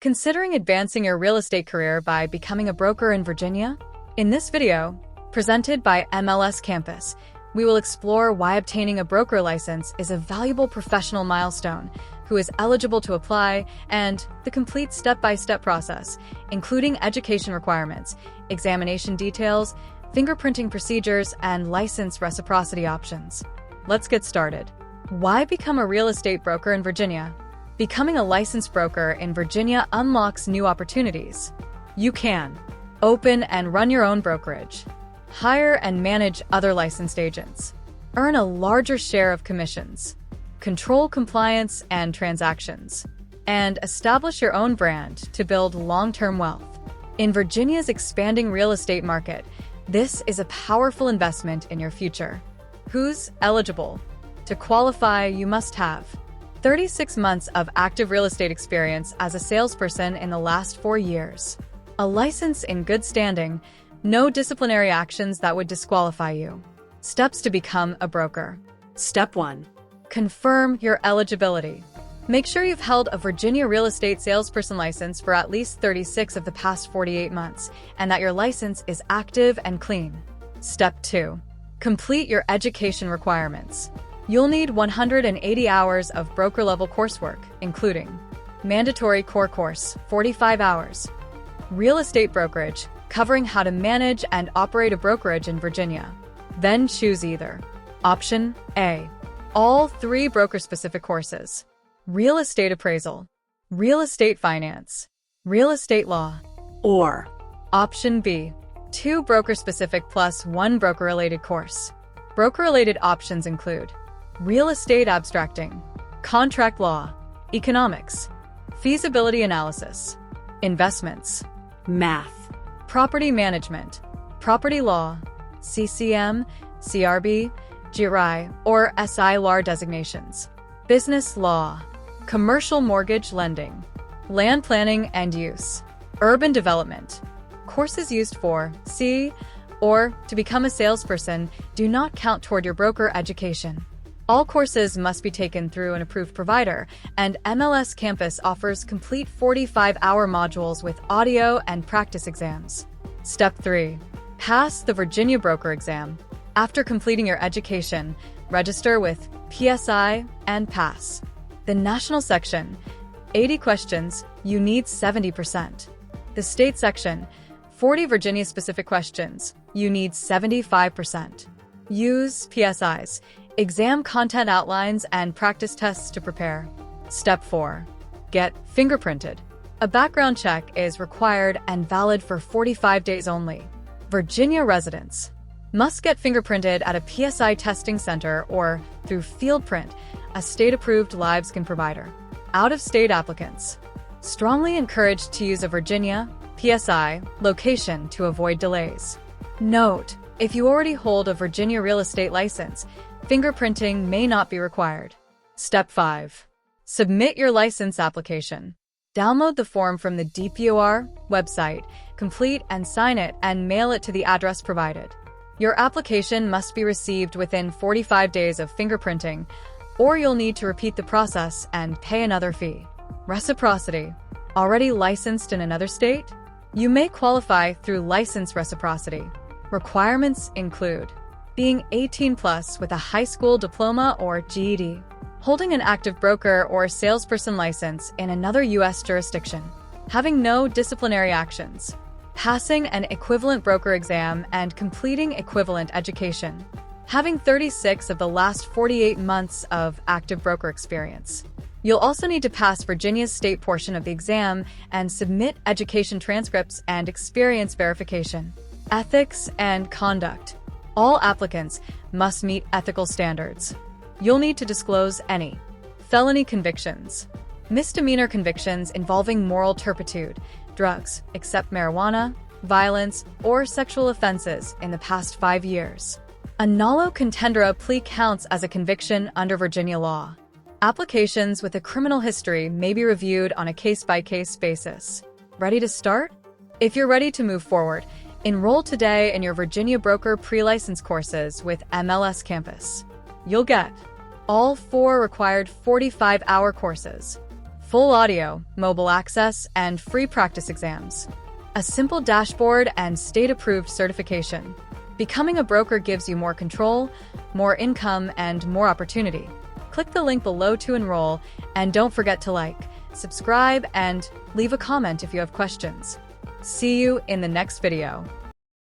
Considering advancing your real estate career by becoming a broker in Virginia? In this video, presented by MLS Campus, we will explore why obtaining a broker license is a valuable professional milestone, who is eligible to apply, and the complete step-by-step process, including education requirements, examination details, fingerprinting procedures, and license reciprocity options. Let's get started. Why become a real estate broker in Virginia? Becoming a licensed broker in Virginia unlocks new opportunities. You can open and run your own brokerage, hire and manage other licensed agents, earn a larger share of commissions, control compliance and transactions, and establish your own brand to build long-term wealth. In Virginia's expanding real estate market, this is a powerful investment in your future. Who's eligible? To qualify, you must have 36 months of active real estate experience as a salesperson in the last 4 years, a license in good standing, no disciplinary actions that would disqualify you. Steps to become a broker. Step 1. Confirm your eligibility. Make sure you've held a Virginia real estate salesperson license for at least 36 of the past 48 months, and that your license is active and clean. Step 2. Complete your education requirements. You'll need 180 hours of broker-level coursework, including mandatory core course, 45 hours, real estate brokerage, covering how to manage and operate a brokerage in Virginia. Then choose either. Option A. All 3 broker-specific courses: real estate appraisal, real estate finance, real estate law. Or Option B. 2 broker-specific plus 1 broker-related course. Broker-related options include real estate abstracting, contract law, economics, feasibility analysis, investments, math, property management, property law, CCM, CRB, GRI, or SI-LAR designations, business law, commercial mortgage lending, land planning and use, urban development. Courses used for C or to become a salesperson do not count toward your broker education. All courses must be taken through an approved provider, and MLS Campus offers complete 45-hour modules with audio and practice exams. Step 3. Pass the Virginia Broker Exam. After completing your education, register with PSI and pass the national section. 80 questions, you need 70%. The state section, 40 Virginia-specific questions, you need 75%. Use PSI's exam content outlines and practice tests to prepare. Step 4. Get fingerprinted. A background check is required and valid for 45 days only. Virginia residents must get fingerprinted at a PSI testing center or through FieldPrint, a state-approved live scan provider. Out-of-state applicants strongly encouraged to use a Virginia PSI location to avoid delays. Note: if you already hold a Virginia real estate license, fingerprinting may not be required. Step 5. Submit your license application. Download the form from the DPOR website, complete and sign it, and mail it to the address provided. Your application must be received within 45 days of fingerprinting, or you'll need to repeat the process and pay another fee. Reciprocity. Already licensed in another state? You may qualify through license reciprocity. Requirements include being 18 plus with a high school diploma or GED, holding an active broker or salesperson license in another U.S. jurisdiction, having no disciplinary actions, passing an equivalent broker exam and completing equivalent education, having 36 of the last 48 months of active broker experience. You'll also need to pass Virginia's state portion of the exam and submit education transcripts and experience verification. Ethics and conduct. All applicants must meet ethical standards. You'll need to disclose any felony convictions, misdemeanor convictions involving moral turpitude, drugs, except marijuana, violence, or sexual offenses in the past 5 years. A nolo contendere plea counts as a conviction under Virginia law. Applications with a criminal history may be reviewed on a case-by-case basis. Ready to start? If you're ready to move forward, enroll today in your Virginia Broker pre-license courses with MLS Campus. You'll get all 4 required 45-hour courses, full audio, mobile access, and free practice exams. A simple dashboard and state-approved certification. Becoming a broker gives you more control, more income, and more opportunity. Click the link below to enroll, and don't forget to like, subscribe, and leave a comment if you have questions. See you in the next video.